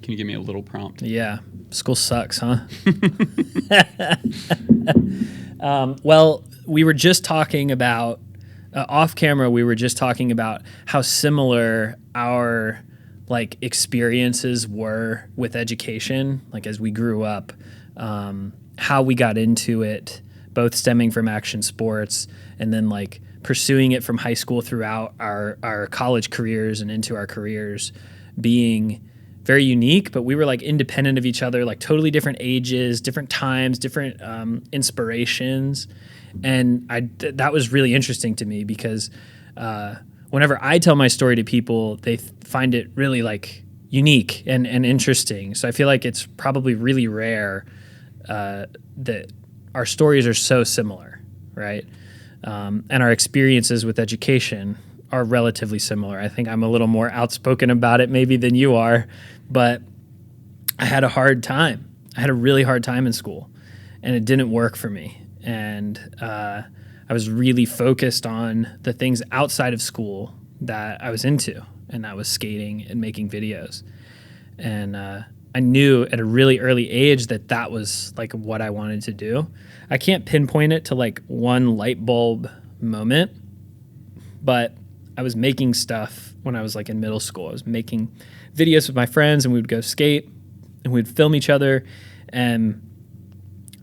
Can you give me a little prompt? Yeah. School sucks, huh? Well, we were just talking about, off camera, we were just talking about how similar our like experiences were with education, like as we grew up, how we got into it, both stemming from action sports and then like pursuing it from high school throughout our college careers and into our careers, being very unique, but we were like independent of each other, like totally different ages, different times, different inspirations. And that was really interesting to me because whenever I tell my story to people, they find it really like unique and interesting. So I feel like it's probably really rare that our stories are so similar, right? And our experiences with education are relatively similar. I think I'm a little more outspoken about it maybe than you are, but I had a hard time. I had a really hard time in school, and it didn't work for me. And I was really focused on the things outside of school that I was into, and that was skating and making videos. And I knew at a really early age that that was like what I wanted to do. I can't pinpoint it to like one light bulb moment, but I was making stuff when I was like in middle school. I was making videos with my friends, and we would go skate and we'd film each other. And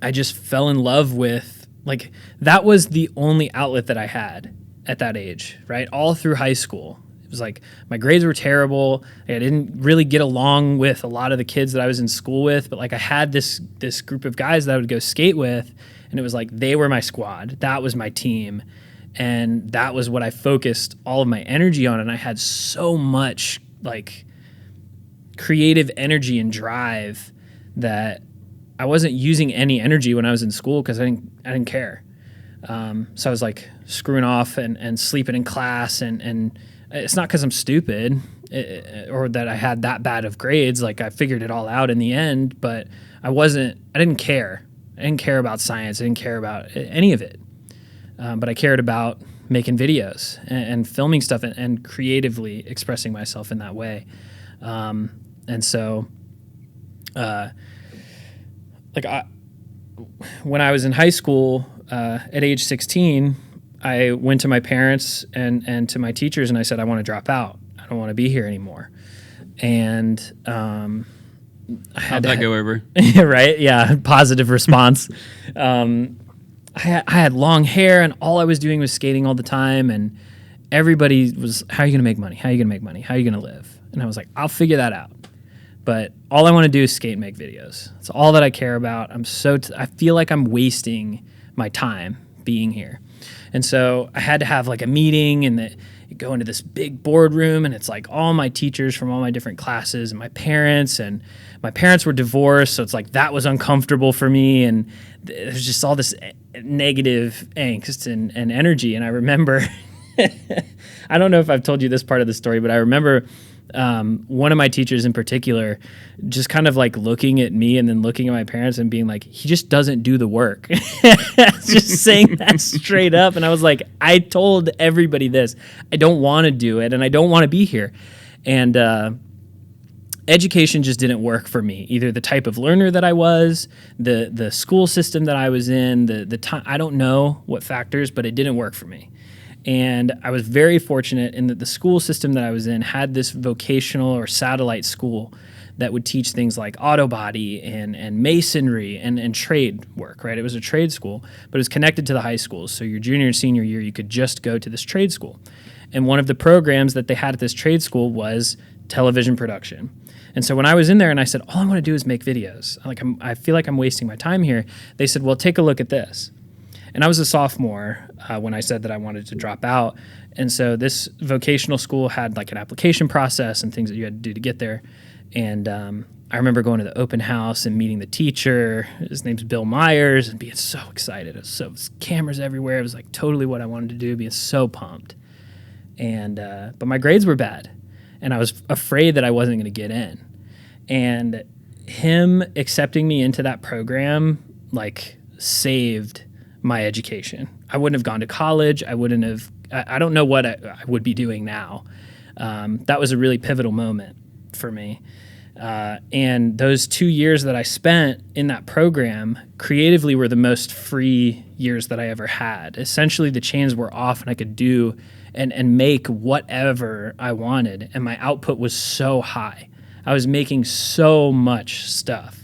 I just fell in love with, like, that was the only outlet that I had at that age, right? All through high school. It was like my grades were terrible. I didn't really get along with a lot of the kids that I was in school with, but like I had this group of guys that I would go skate with, and it was like they were my squad. That was my team. And that was what I focused all of my energy on. And I had so much like creative energy and drive that I wasn't using any energy when I was in school because I didn't care. So I was like screwing off and sleeping in class. And it's not because I'm stupid or that I had that bad of grades. Like I figured it all out in the end, but I didn't care. I didn't care about science. I didn't care about any of it. But I cared about making videos and filming stuff and creatively expressing myself in that way. And so, when I was in high school, at age 16, I went to my parents and to my teachers, and I said, I want to drop out. I don't want to be here anymore. And how'd that go over? Right? Yeah, positive response. I had long hair, and all I was doing was skating all the time, and everybody was, how are you going to make money? How are you going to make money? How are you going to live? And I was like, I'll figure that out. But all I want to do is skate and make videos. It's all that I care about. I feel like I'm wasting my time being here. And so I had to have like a meeting, and you go into this big boardroom, and it's like all my teachers from all my different classes and my parents were divorced. So it's like that was uncomfortable for me. And there's just all this negative angst and energy. And I remember, I don't know if I've told you this part of the story, but I remember one of my teachers in particular just kind of like looking at me and then looking at my parents and being like, he just doesn't do the work. Just saying that straight up. And I was like, I told everybody this. I don't want to do it, and I don't want to be here. And education just didn't work for me. Either the type of learner that I was, the school system that I was in, the time, I don't know what factors, but it didn't work for me. And I was very fortunate in that the school system that I was in had this vocational or satellite school that would teach things like auto body and masonry and trade work, right? It was a trade school, but it was connected to the high schools. So your junior and senior year, you could just go to this trade school. And one of the programs that they had at this trade school was television production. And so when I was in there and I said, all I want to do is make videos, I feel like I'm wasting my time here. They said, well, take a look at this. And I was a sophomore when I said that I wanted to drop out. And so this vocational school had like an application process and things that you had to do to get there. And I remember going to the open house and meeting the teacher. His name's Bill Myers, and being so excited. It was cameras everywhere. It was like totally what I wanted to do, being so pumped. And but my grades were bad, and I was afraid that I wasn't going to get in. And him accepting me into that program like saved my education. I wouldn't have gone to college. I don't know what I would be doing now. That was a really pivotal moment for me. And those 2 years that I spent in that program creatively were the most free years that I ever had. Essentially, the chains were off and I could do and make whatever I wanted. And my output was so high. I was making so much stuff.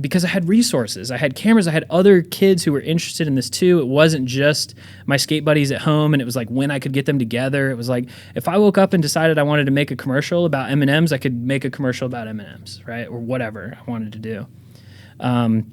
Because I had resources, I had cameras, I had other kids who were interested in this too. It wasn't just my skate buddies at home, and it was like when I could get them together. It was like if I woke up and decided I wanted to make a commercial about M&Ms, I could make a commercial about M&Ms, right? Or whatever I wanted to do. And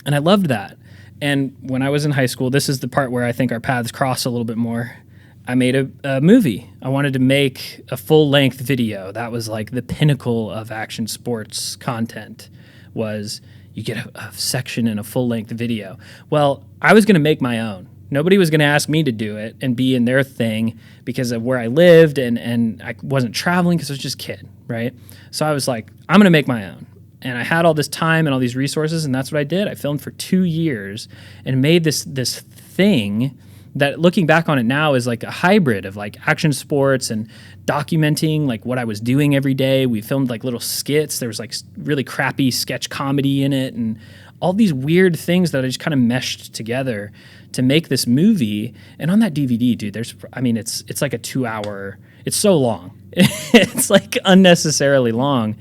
I loved that. And when I was in high school, this is the part where I think our paths cross a little bit more. I made a movie. I wanted to make a full-length video. That was like the pinnacle of action sports content. Was you get a section in a full-length video. Well, I was going to make my own. Nobody was going to ask me to do it and be in their thing because of where I lived, and I wasn't traveling because I was just a kid, right? So I was like, I'm going to make my own. And I had all this time and all these resources, and that's what I did. I filmed for 2 years and made this thing that, looking back on it now, is like a hybrid of like action sports and documenting like what I was doing every day. We filmed like little skits. There was like really crappy sketch comedy in it and all these weird things that I just kind of meshed together to make this movie. And on that DVD, dude, it's like a 2 hour, it's so long. It's like unnecessarily long.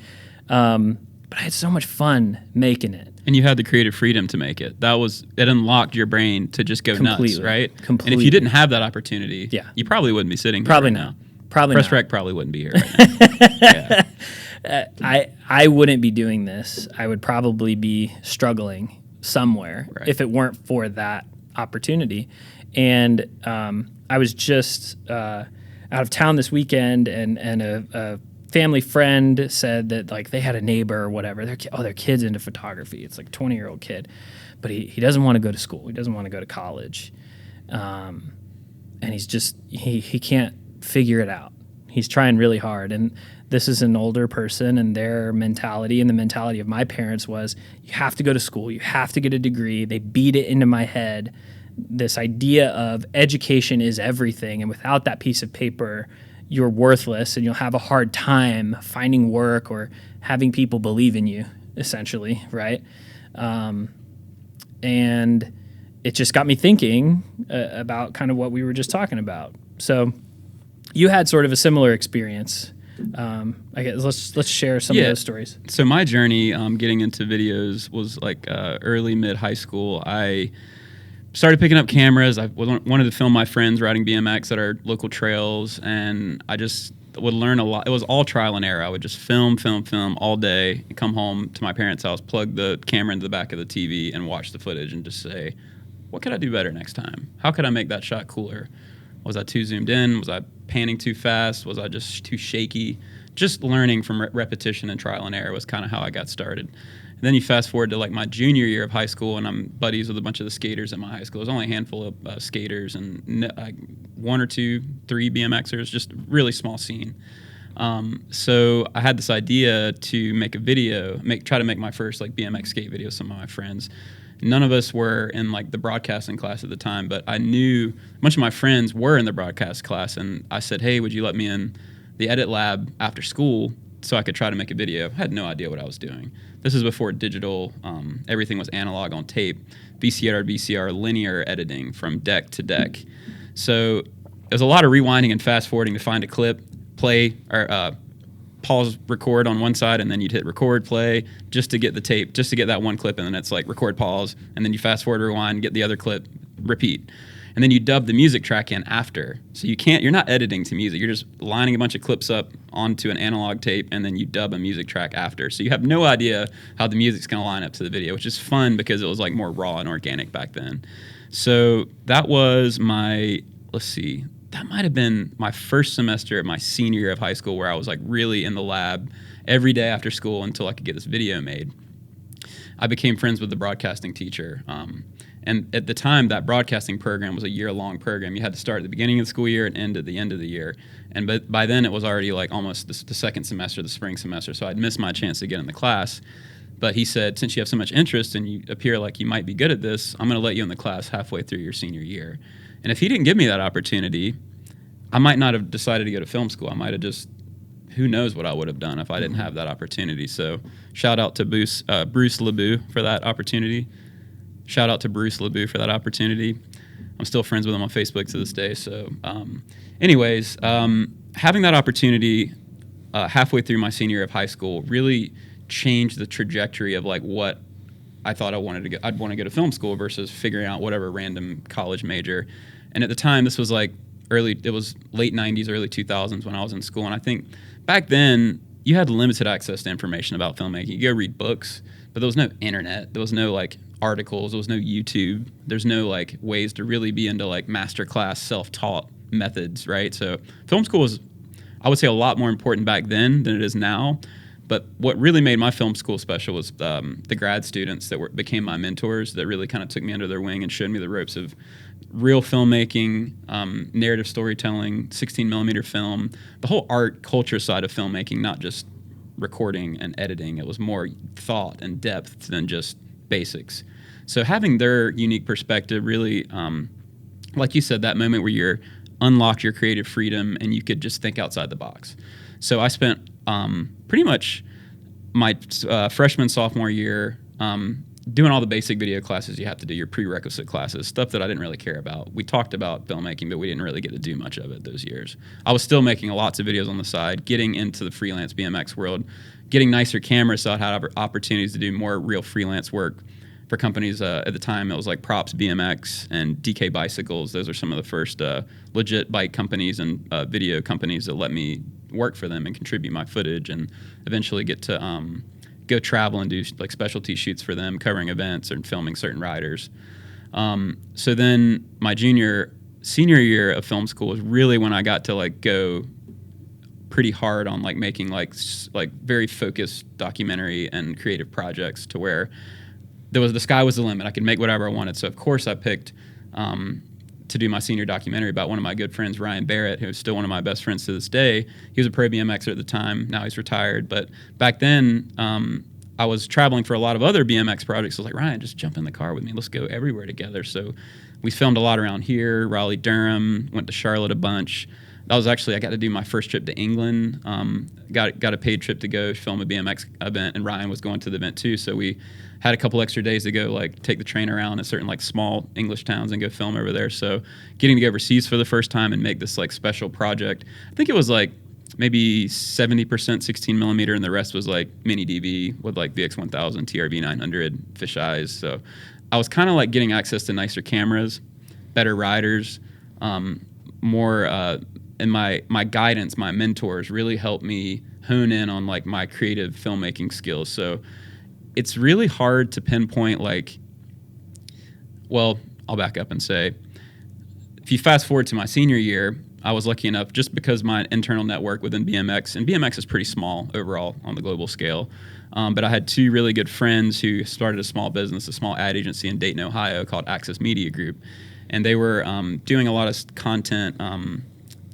But I had so much fun making it. And you had the creative freedom to make it. It unlocked your brain to just go nuts, right? Completely. And if you didn't have that opportunity, you probably wouldn't be sitting here now. Press Rec probably wouldn't be here right now. I wouldn't be doing this. I would probably be struggling somewhere if it weren't for that opportunity. And I was just out of town this weekend, and a family friend said that like they had a neighbor or whatever. Their kid's into photography. It's like a 20-year-old kid, but he doesn't want to go to school. He doesn't want to go to college, and he's just he can't figure it out. He's trying really hard, and this is an older person, and their mentality and the mentality of my parents was you have to go to school, you have to get a degree. They beat it into my head, this idea of education is everything, and without that piece of paper, you're worthless and you'll have a hard time finding work or having people believe in you, essentially, right? And it just got me thinking about kind of what we were just talking about. So you had sort of a similar experience. I guess let's share some of those stories. So my journey getting into videos was like early, mid high school. I started picking up cameras. I wanted to film my friends riding BMX at our local trails, and I just would learn a lot. It was all trial and error. I would just film all day, come home to my parents' house, plug the camera into the back of the TV, and watch the footage and just say, what could I do better next time? How could I make that shot cooler? Was I too zoomed in? Was I panning too fast? Was I just too shaky? Just learning from repetition and trial and error was kind of how I got started. And then you fast forward to like my junior year of high school, and I'm buddies with a bunch of the skaters in my high school. There's only a handful of skaters and 1 or 2, 3 BMXers, just really small scene. So I had this idea to make a video, try to make my first like BMX skate video with some of my friends. None of us were in like the broadcasting class at the time, but I knew a bunch of my friends were in the broadcast class, and I said, hey, would you let me in the edit lab after school so I could try to make a video? I had no idea what I was doing. This is before digital. Everything was analog on tape, VCR to VCR, linear editing from deck to deck. So it was a lot of rewinding and fast forwarding to find a clip, play, or pause, record on one side, and then you'd hit record, play, just to get the tape, just to get that one clip, and then it's like record, pause, and then you fast forward, rewind, get the other clip, repeat. And then you dub the music track in after. So you're not editing to music. You're just lining a bunch of clips up onto an analog tape, and then you dub a music track after. So you have no idea how the music's going to line up to the video, which is fun because it was like more raw and organic back then. So that was that might have been my first semester of my senior year of high school, where I was like really in the lab every day after school until I could get this video made. I became friends with the broadcasting teacher. And at the time, that broadcasting program was a year-long program. You had to start at the beginning of the school year and end at the end of the year. But by then, it was already like almost the second semester, the spring semester, so I'd missed my chance to get in the class. But he said, since you have so much interest and you appear like you might be good at this, I'm going to let you in the class halfway through your senior year. And if he didn't give me that opportunity, I might not have decided to go to film school. I might have just who knows what I would have done if I didn't have that opportunity. So shout out to Bruce LeBoux for that opportunity. Shout out to Bruce LeBoux for that opportunity. I'm still friends with him on Facebook to this day. So anyways, having that opportunity halfway through my senior year of high school really changed the trajectory of like what I thought I'd want to go to film school versus figuring out whatever random college major. And at the time, this was like it was late 90s, early 2000s when I was in school. And I think back then you had limited access to information about filmmaking. You go read books, but there was no internet. There was no like articles. There was no YouTube. There's no like ways to really be into like masterclass self-taught methods, right? So film school was, I would say, a lot more important back then than it is now. But what really made my film school special was the grad students that became my mentors that really kind of took me under their wing and showed me the ropes of real filmmaking, narrative storytelling, 16 millimeter film, the whole art culture side of filmmaking, not just recording and editing. It was more thought and depth than just basics. So having their unique perspective really, like you said, that moment where you're unlocked your creative freedom and you could just think outside the box. So I spent pretty much my freshman, sophomore year doing all the basic video classes you have to do, your prerequisite classes, stuff that I didn't really care about. We talked about filmmaking, but we didn't really get to do much of it those years. I was still making lots of videos on the side, getting into the freelance BMX world, getting nicer cameras so I had opportunities to do more real freelance work for companies. At the time, it was like Props BMX and DK Bicycles. Those are some of the first legit bike companies and video companies that let me work for them and contribute my footage and eventually get to go travel and do like specialty shoots for them, covering events and filming certain riders. So then my senior year of film school was really when I got to like go pretty hard on like making like very focused documentary and creative projects to where the sky was the limit. I could make whatever I wanted. So of course I picked to do my senior documentary about one of my good friends, Ryan Barrett, who's still one of my best friends to this day. He was a pro BMXer at the time. Now he's retired. But back then, I was traveling for a lot of other BMX projects. I was like, Ryan, just jump in the car with me. Let's go everywhere together. So we filmed a lot around here, Raleigh, Durham, went to Charlotte a bunch. That was actually, I got to do my first trip to England. Got a paid trip to go film a BMX event, and Ryan was going to the event too. So we had a couple extra days to go like take the train around at certain like small English towns and go film over there. So getting to go overseas for the first time and make this like special project. I think it was like maybe 70% 16 millimeter and the rest was like mini DV with like VX1000, TRV 900, fisheyes. So I was kind of like getting access to nicer cameras, better riders, more, and my guidance, my mentors really helped me hone in on like my creative filmmaking skills. So it's really hard to pinpoint like, well, I'll back up and say, if you fast forward to my senior year, I was lucky enough just because my internal network within BMX, and BMX is pretty small overall on the global scale, but I had two really good friends who started a small business, a small ad agency in Dayton, Ohio called Access Media Group. And they were doing a lot of content.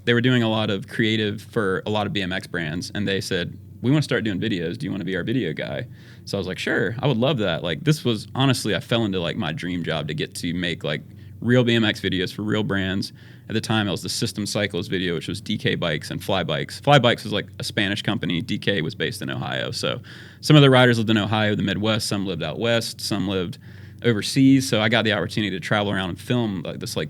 They were doing a lot of creative for a lot of BMX brands. And they said, we want to start doing videos. Do you want to be our video guy? So I was like, sure, I would love that. Like this was honestly, I fell into like my dream job to get to make like real BMX videos for real brands. At the time, it was the System Cycles video, which was DK Bikes and Fly Bikes. Fly Bikes was like a Spanish company. DK was based in Ohio. So some of the riders lived in Ohio, the Midwest. Some lived out west. Some lived overseas. So I got the opportunity to travel around and film like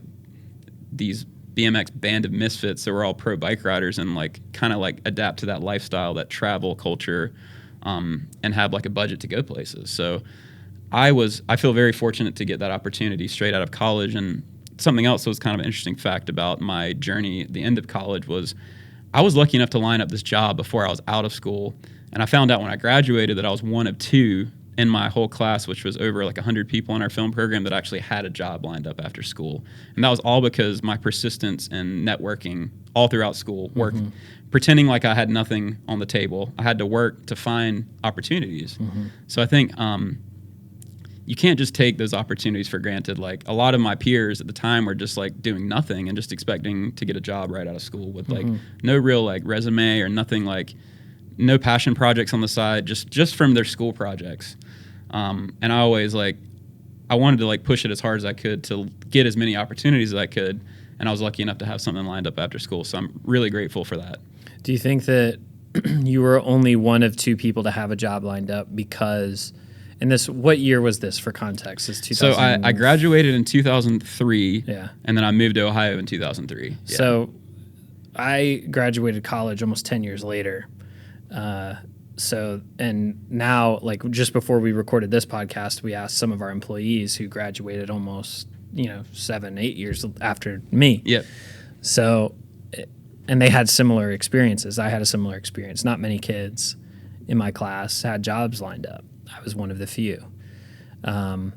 these BMX band of misfits that were all pro bike riders and like kind of like adapt to that lifestyle, that travel culture, and have like a budget to go places. So I feel very fortunate to get that opportunity straight out of college. And something else that was kind of an interesting fact about my journey at the end of college was I was lucky enough to line up this job before I was out of school. And I found out when I graduated that I was one of two in my whole class, which was over like 100 people in our film program, that actually had a job lined up after school. And that was all because my persistence and networking all throughout school, pretending like I had nothing on the table. I had to work to find opportunities. So I think you can't just take those opportunities for granted. Like a lot of my peers at the time were just like doing nothing and just expecting to get a job right out of school with like no real like resume or nothing, like no passion projects on the side, just from their school projects. And I always I wanted to like push it as hard as I could to get as many opportunities as I could. And I was lucky enough to have something lined up after school. So I'm really grateful for that. Do you think that you were only one of two people to have a job lined up because, and this, what year was this for context? It's 2000. So I graduated in 2003. Yeah. And then I moved to Ohio in 2003. Yeah. So I graduated college almost 10 years later. And now, like just before we recorded this podcast, we asked some of our employees who graduated almost, 7, 8 years after me. Yep. So, and they had similar experiences. I had a similar experience. Not many kids in my class had jobs lined up. I was one of the few. And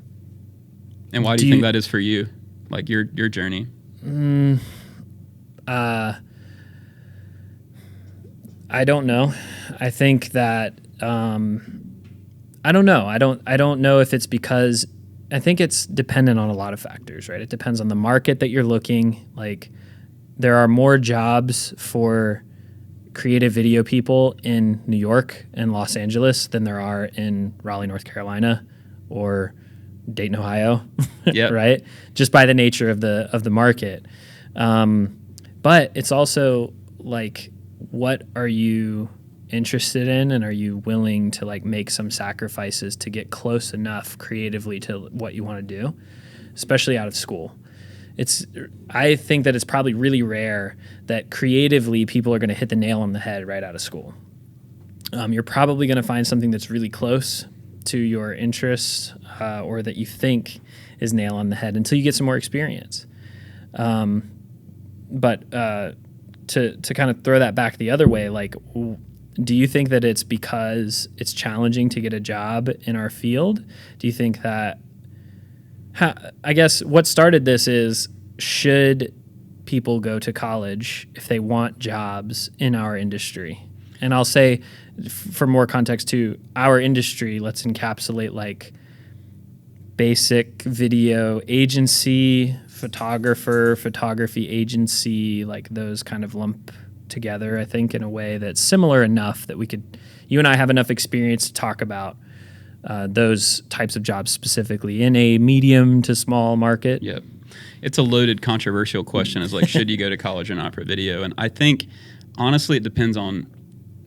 why do you think that is for you? Like your journey? I don't know. I think that I don't know. I don't know if it's because I think it's dependent on a lot of factors, right? It depends on the market that you're looking. Like there are more jobs for creative video people in New York and Los Angeles than there are in Raleigh, North Carolina, or Dayton, Ohio. Yep. Right? Just by the nature of the market. But it's also like, what are you interested in, and are you willing to like make some sacrifices to get close enough creatively to what you want to do, especially out of school? I think that it's probably really rare that creatively people are going to hit the nail on the head right out of school. You're probably going to find something that's really close to your interests or that you think is nail on the head until you get some more experience. But to kind of throw that back the other way, like, do you think that it's because it's challenging to get a job in our field? Do you think that, I guess what started this is, should people go to college if they want jobs in our industry? And I'll say, for more context too, our industry, let's encapsulate like basic video agency, photography agency, like those kind of lump together, I think, in a way that's similar enough that you and I have enough experience to talk about those types of jobs specifically in a medium to small market. Yep. It's a loaded, controversial question. Is like, should you go to college or not for video? And I think, honestly, it depends on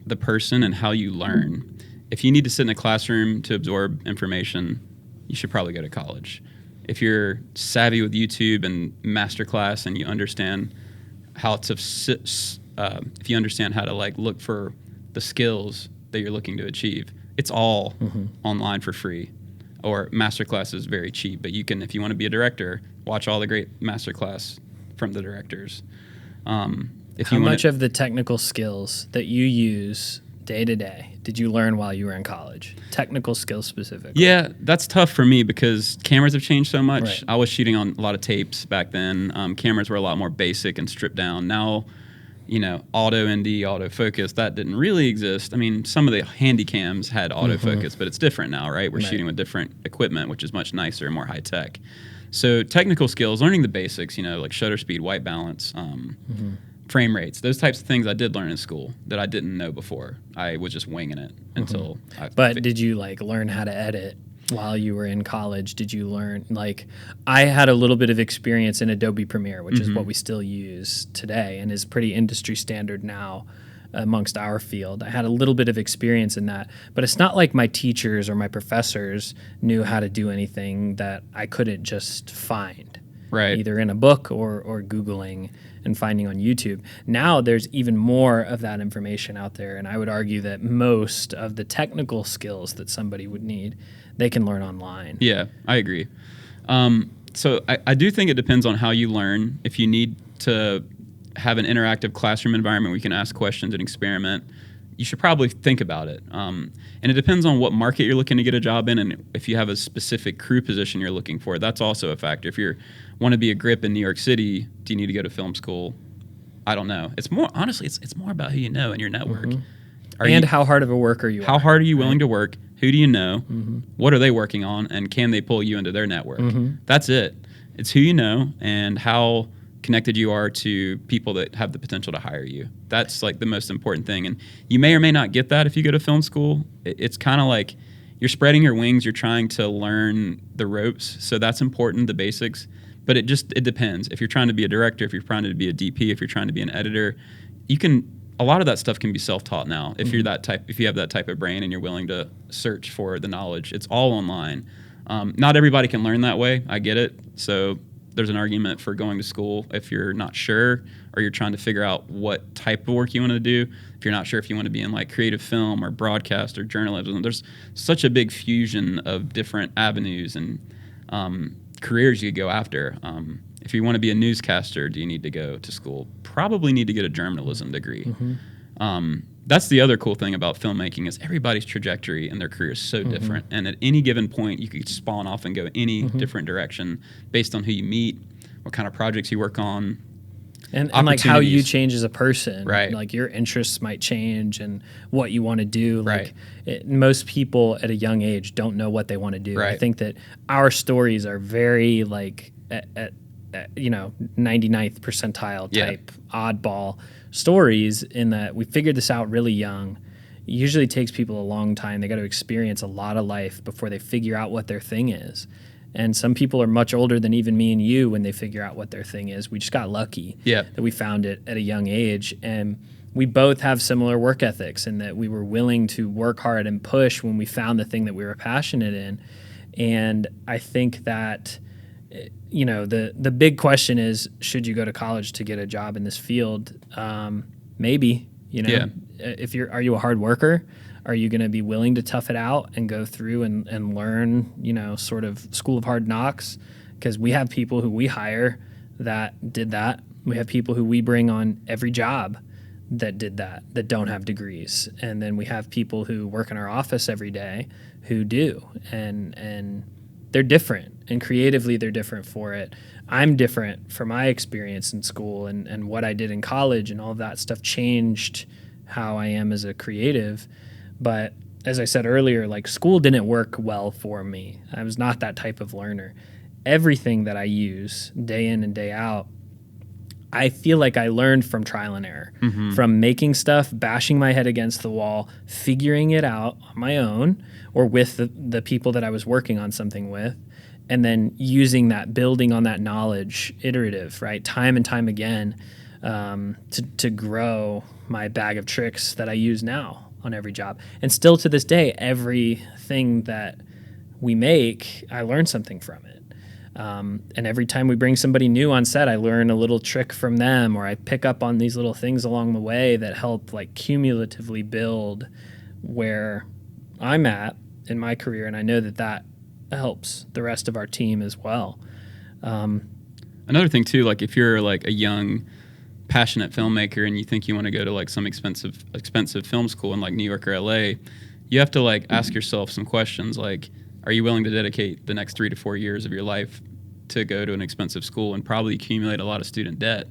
the person and how you learn. If you need to sit in a classroom to absorb information, you should probably go to college. If you're savvy with YouTube and masterclass and you understand how to, if you understand how to like look for the skills that you're looking to achieve, it's all online for free. Or masterclass is very cheap, but you can, if you want to be a director, watch all the great masterclass from the directors. How much of the technical skills that you use day to day did you learn while you were in college? Technical skills specifically. Yeah, that's tough for me because cameras have changed so much. Right. I was shooting on a lot of tapes back then. Cameras were a lot more basic and stripped down. Now, auto ND, autofocus, that didn't really exist. I mean, some of the handy cams had autofocus, but it's different now, right? We're shooting with different equipment, which is much nicer and more high tech. So technical skills, learning the basics, like shutter speed, white balance, frame rates, those types of things I did learn in school that I didn't know before. I was just winging it until But did you like learn how to edit while you were in college? Did you learn, like, I had a little bit of experience in Adobe Premiere, which is what we still use today and is pretty industry standard now amongst our field. I had a little bit of experience in that, but it's not like my teachers or my professors knew how to do anything that I couldn't just find. Right. Either in a book or Googling and finding on YouTube. Now there's even more of that information out there, and I would argue that most of the technical skills that somebody would need, they can learn online. Yeah, I agree. So I do think it depends on how you learn. If you need to have an interactive classroom environment where you can ask questions and experiment, you should probably think about it. And it depends on what market you're looking to get a job in, and if you have a specific crew position you're looking for, that's also a factor. If you want to be a grip in New York City, do you need to go to film school? I don't know. It's more, honestly, it's more about who you know and your network. How hard of a worker you are. How hard are you willing to work? Who do you know? What are they working on? And can they pull you into their network? That's it. It's who you know and how connected you are to people that have the potential to hire you. That's like the most important thing. And you may or may not get that if you go to film school. It's kind of like you're spreading your wings. You're trying to learn the ropes. So that's important, the basics. But it depends. If you're trying to be a director, if you're trying to be a DP, if you're trying to be an editor, you can a lot of that stuff can be self-taught now. If you're that type, if you have that type of brain and you're willing to search for the knowledge, it's all online. Not everybody can learn that way. I get it. So there's an argument for going to school if you're not sure, or you're trying to figure out what type of work you want to do. If you're not sure if you want to be in like creative film or broadcast or journalism, there's such a big fusion of different avenues and careers you could go after. If you want to be a newscaster, do you need to go to school? Probably need to get a journalism degree. That's the other cool thing about filmmaking is everybody's trajectory in their career is so different. And at any given point, you could spawn off and go any different direction based on who you meet, what kind of projects you work on. And like how you change as a person. Right. Like your interests might change and what you want to do. Like Right. Most people at a young age don't know what they want to do. Right. I think that our stories are very like at 99th percentile type oddball stories in that we figured this out really young. It usually takes people a long time. They got to experience a lot of life before they figure out what their thing is. And some people are much older than even me and you when they figure out what their thing is. We just got lucky that we found it at a young age. And we both have similar work ethics in that we were willing to work hard and push when we found the thing that we were passionate in. And I think that the big question is, should you go to college to get a job in this field? Maybe, if are you a hard worker? Are you going to be willing to tough it out and go through and learn, sort of school of hard knocks? Because we have people who we hire that did that. We have people who we bring on every job that did that don't have degrees. And then we have people who work in our office every day who do. And they're different, and creatively they're different for it. I'm different for my experience in school and what I did in college, and all of that stuff changed how I am as a creative. But as I said earlier, like school didn't work well for me. I was not that type of learner. Everything that I use day in and day out, I feel like I learned from trial and error, from making stuff, bashing my head against the wall, figuring it out on my own or with the people that I was working on something with, and then using that, building on that knowledge, iterative, right, time and time again, to grow my bag of tricks that I use now on every job. And still to this day, everything that we make, I learn something from it. And every time we bring somebody new on set, I learn a little trick from them, or I pick up on these little things along the way that help like cumulatively build where I'm at in my career. And I know that helps the rest of our team as well. Another thing too, like if you're like a young, passionate filmmaker and you think you want to go to like some expensive film school in like New York or LA, you have to like ask yourself some questions like, are you willing to dedicate the next 3 to 4 years of your life to go to an expensive school and probably accumulate a lot of student debt?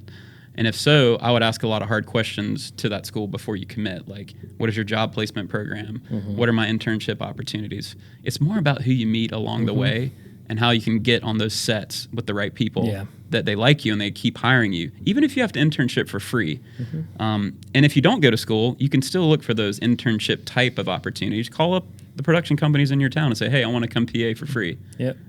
And if so, I would ask a lot of hard questions to that school before you commit. Like, what is your job placement program? What are my internship opportunities? It's more about who you meet along the way and how you can get on those sets with the right people that they like you and they keep hiring you, even if you have to internship for free. And if you don't go to school, you can still look for those internship type of opportunities. Call up the production companies in your town and say, hey, I want to come PA for free,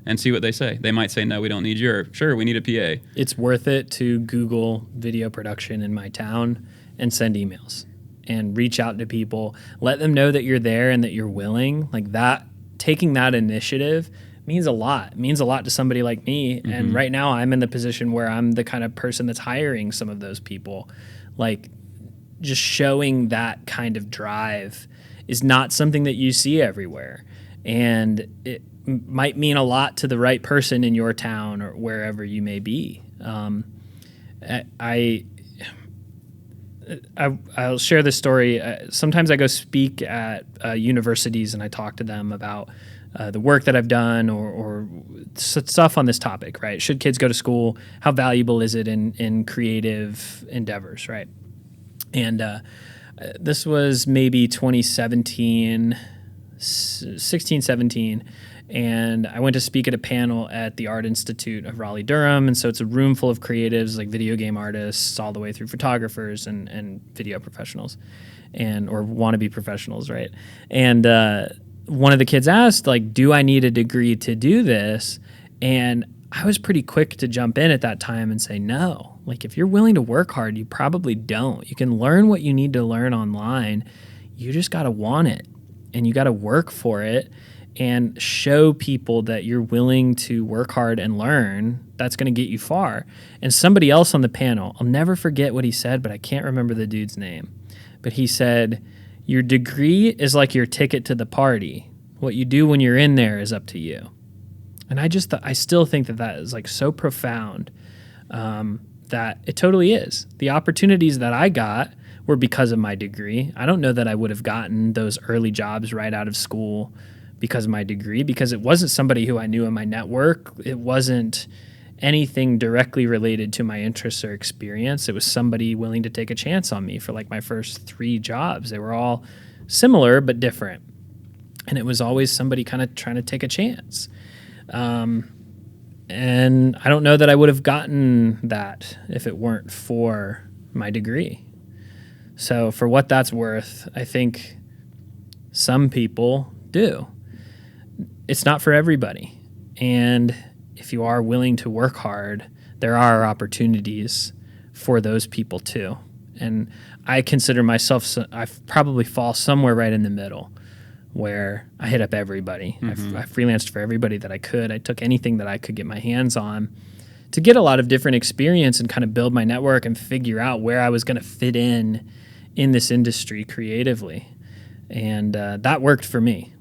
and see what they say. They might say, no, we don't need you, or sure, we need a PA. It's worth it to Google video production in my town and send emails and reach out to people, let them know that you're there and that you're willing. Like that, taking that initiative means a lot. It means a lot to somebody like me. And right now I'm in the position where I'm the kind of person that's hiring some of those people. Like just showing that kind of drive is not something that you see everywhere. And it might mean a lot to the right person in your town or wherever you may be. I'll share this story. Sometimes I go speak at universities and I talk to them about the work that I've done or stuff on this topic, right? Should kids go to school? How valuable is it in creative endeavors, right? And this was maybe 2017, 16, 17, and I went to speak at a panel at the Art Institute of Raleigh-Durham, and so it's a room full of creatives like video game artists all the way through photographers and video professionals or wannabe professionals, right? And one of the kids asked, like, do I need a degree to do this? And I was pretty quick to jump in at that time and say, no, like if you're willing to work hard, you probably don't. You can learn what you need to learn online. You just got to want it, and you got to work for it and show people that you're willing to work hard and learn. That's going to get you far. And somebody else on the panel, I'll never forget what he said, but I can't remember the dude's name. But he said, your degree is like your ticket to the party. What you do when you're in there is up to you. And I still think that is like so profound, that it totally is. The opportunities that I got were because of my degree. I don't know that I would have gotten those early jobs right out of school because of my degree, because it wasn't somebody who I knew in my network. It wasn't anything directly related to my interests or experience. It was somebody willing to take a chance on me for like my first 3 jobs. They were all similar but different. And it was always somebody kind of trying to take a chance. And I don't know that I would have gotten that if it weren't for my degree. So for what that's worth, I think some people do. It's not for everybody. And if you are willing to work hard, there are opportunities for those people too. And I consider myself, I probably fall somewhere right in the middle, where I hit up everybody. Mm-hmm. I freelanced for everybody that I could. I took anything that I could get my hands on to get a lot of different experience and kind of build my network and figure out where I was going to fit in this industry creatively. And that worked for me.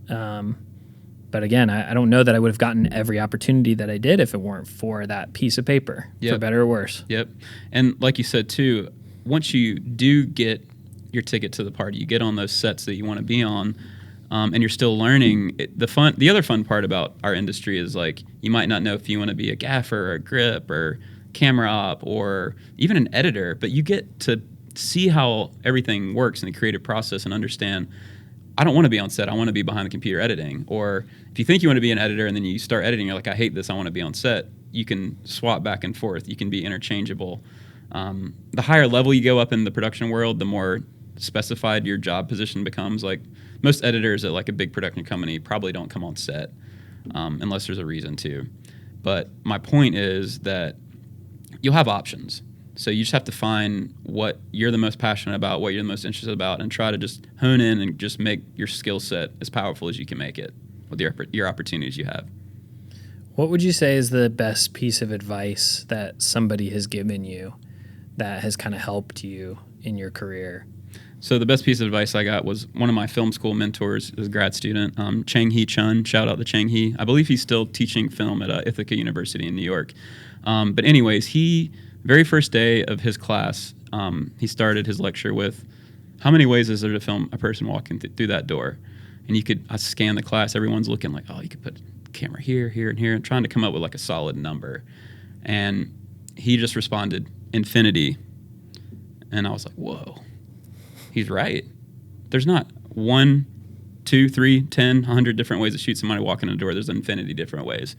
But again, I don't know that I would have gotten every opportunity that I did if it weren't for that piece of paper, for better or worse. Yep. And like you said, too, once you do get your ticket to the party, you get on those sets that you want to be on, and you're still learning. The other fun part about our industry is like you might not know if you want to be a gaffer or a grip or camera op or even an editor, but you get to see how everything works in the creative process and understand, I don't want to be on set, I want to be behind the computer editing. Or if you think you want to be an editor and then you start editing, you're like, I hate this, I want to be on set, you can swap back and forth, you can be interchangeable. The higher level you go up in the production world, the more specified your job position becomes. Like most editors at like a big production company probably don't come on set unless there's a reason to. But my point is that you'll have options. So you just have to find what you're the most passionate about, what you're the most interested about, and try to just hone in and just make your skill set as powerful as you can make it with your opportunities you have. What would you say is the best piece of advice that somebody has given you that has kind of helped you in your career? So the best piece of advice I got was one of my film school mentors, is a grad student, Chang-Hee Chun. Shout out to Chang-Hee. I believe he's still teaching film at Ithaca University in New York. But anyways, very first day of his class, he started his lecture with, how many ways is there to film a person walking through that door? And I scan the class, everyone's looking like, oh, you could put a camera here, here, and here, and trying to come up with like a solid number. And he just responded, infinity. And I was like, whoa, he's right. There's not 1, 2, 3, 10, 100 different ways to shoot somebody walking in a door. There's infinity different ways.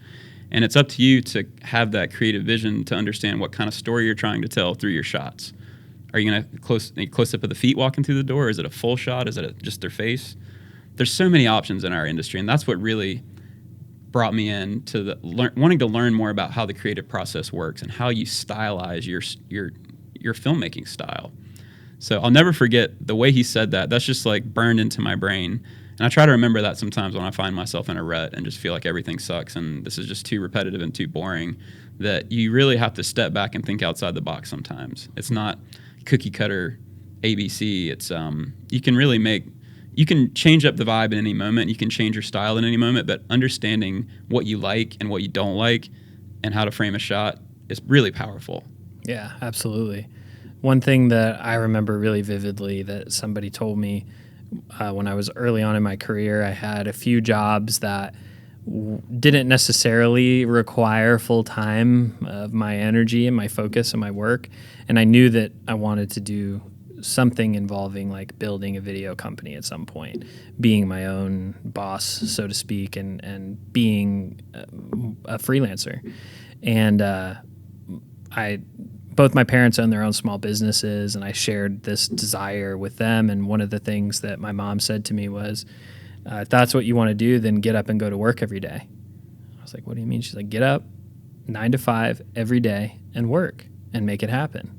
And it's up to you to have that creative vision to understand what kind of story you're trying to tell through your shots. Are you going to close up of the feet walking through the door? Is it a full shot? Is it just their face? There's so many options in our industry, and that's what really brought me in to wanting to learn more about how the creative process works and how you stylize your filmmaking style. So I'll never forget the way he said that. That's just like burned into my brain. And I try to remember that sometimes when I find myself in a rut and just feel like everything sucks and this is just too repetitive and too boring, that you really have to step back and think outside the box sometimes. It's not cookie cutter ABC. It's you can change up the vibe in any moment. You can change your style in any moment, but understanding what you like and what you don't like and how to frame a shot is really powerful. Yeah, absolutely. One thing that I remember really vividly that somebody told me when I was early on in my career, I had a few jobs that didn't necessarily require full time of my energy and my focus and my work. And I knew that I wanted to do something involving like building a video company at some point, being my own boss, so to speak, and being a freelancer. And both my parents own their own small businesses, and I shared this desire with them. And one of the things that my mom said to me was, if that's what you want to do, then get up and go to work every day. I was like, what do you mean? She's like, get up, 9 to 5 every day and work and make it happen.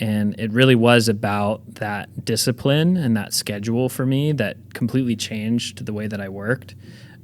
And it really was about that discipline and that schedule for me that completely changed the way that I worked.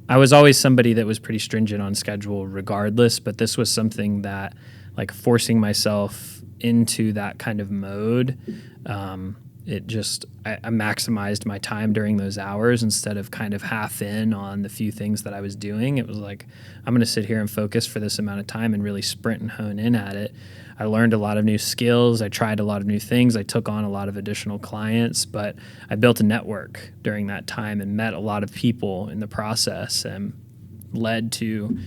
I was always somebody that was pretty stringent on schedule regardless, but this was something that, like, forcing myself into that kind of mode, I maximized my time during those hours instead of kind of half in on the few things that I was doing. It was like, I'm going to sit here and focus for this amount of time and really sprint and hone in at it. I learned a lot of new skills. I tried a lot of new things. I took on a lot of additional clients, but I built a network during that time and met a lot of people in the process, and led to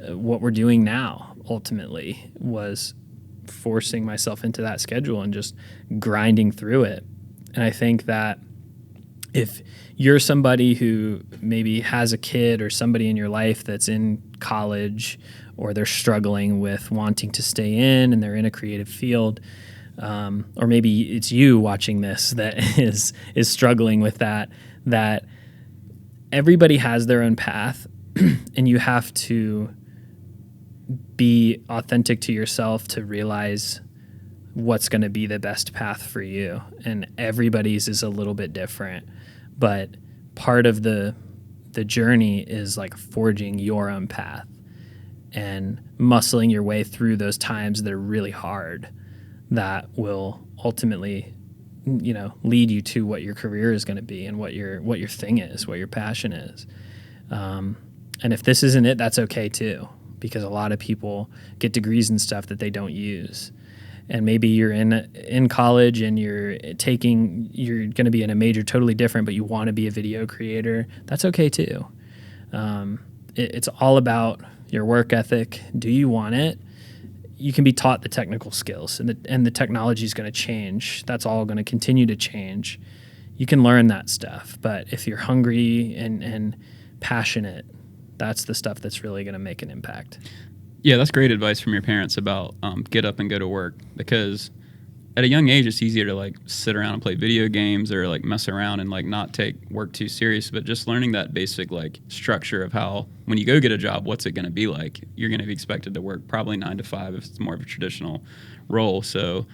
what we're doing now. Ultimately was forcing myself into that schedule and just grinding through it. And I think that if you're somebody who maybe has a kid or somebody in your life that's in college, or they're struggling with wanting to stay in and they're in a creative field, or maybe it's you watching this that is struggling with that everybody has their own path, and you have to be authentic to yourself to realize what's going to be the best path for you. And everybody's is a little bit different, but part of the journey is like forging your own path and muscling your way through those times that are really hard, that will ultimately, lead you to what your career is going to be and what your thing is, what your passion is. And if this isn't it, that's okay too, because a lot of people get degrees and stuff that they don't use. And maybe you're in college and you're going to be in a major totally different, but you want to be a video creator. That's okay too. It's all about your work ethic. Do you want it? You can be taught the technical skills, and the technology is going to change. That's all going to continue to change. You can learn that stuff, but if you're hungry and passionate, that's the stuff that's really going to make an impact. Yeah, that's great advice from your parents about get up and go to work, because at a young age, it's easier to like sit around and play video games or like mess around and like not take work too serious. But just learning that basic like structure of how, when you go get a job, what's it going to be like? You're going to be expected to work probably 9 to 5 if it's more of a traditional role. So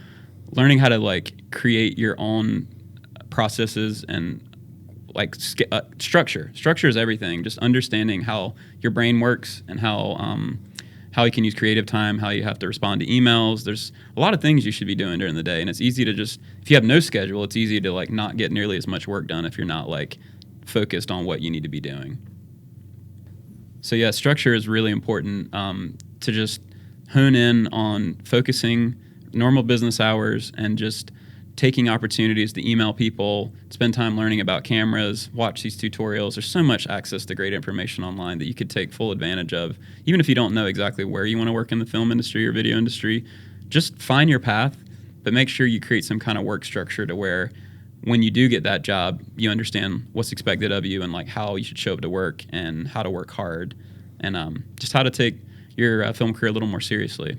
learning how to like create your own processes and like structure is everything. Just understanding how your brain works and how you can use creative time, how you have to respond to emails. There's a lot of things you should be doing during the day, and it's easy to just, if you have no schedule, it's easy to like not get nearly as much work done if you're not like focused on what you need to be doing. So yeah, structure is really important, to just hone in on focusing normal business hours and just taking opportunities to email people, spend time learning about cameras, watch these tutorials. There's so much access to great information online that you could take full advantage of. Even if you don't know exactly where you want to work in the film industry or video industry, just find your path, but make sure you create some kind of work structure to where when you do get that job, you understand what's expected of you and like how you should show up to work and how to work hard, and just how to take your film career a little more seriously.